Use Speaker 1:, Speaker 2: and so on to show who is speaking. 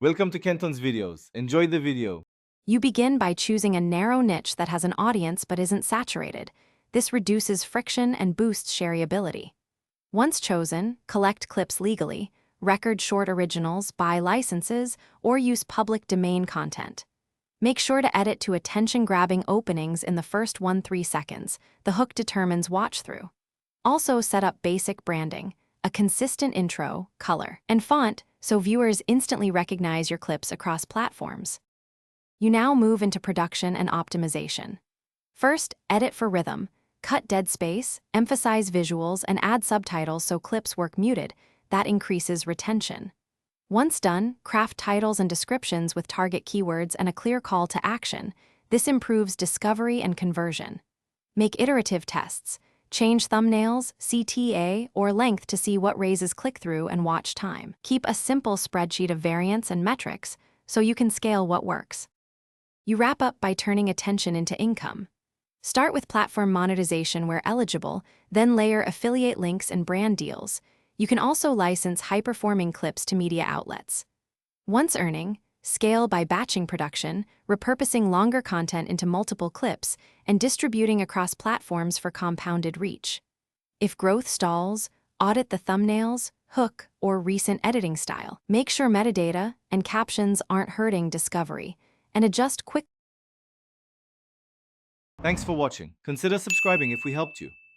Speaker 1: Welcome to Kenton's videos. Enjoy the video.
Speaker 2: You begin by choosing a narrow niche that has an audience but isn't saturated. This reduces friction and boosts shareability. Once chosen, collect clips legally, record short originals, buy licenses, or use public domain content. Make sure to edit to attention-grabbing openings in the first 1-3 seconds. The hook determines watch-through. Also set up basic branding, a consistent intro, color, and font so viewers instantly recognize your clips across platforms. You now move into production and optimization. First, edit for rhythm. Cut dead space, emphasize visuals, and add subtitles so clips work muted. That increases retention. Once done, craft titles and descriptions with target keywords and a clear call to action. This improves discovery and conversion. Make iterative tests. Change thumbnails, CTA, or length to see what raises click-through and watch time. Keep a simple spreadsheet of variants and metrics so you can scale what works. You wrap up by turning attention into income. Start with platform monetization where eligible, then layer affiliate links and brand deals. You can also license high-performing clips to media outlets. Once earning, scale by batching production, repurposing longer content into multiple clips, and distributing across platforms for compounded reach. If growth stalls, audit the thumbnails, hook, or recent editing style. Make sure metadata and captions aren't hurting discovery, and adjust quickly.
Speaker 1: Thanks for watching. Consider subscribing if we helped you.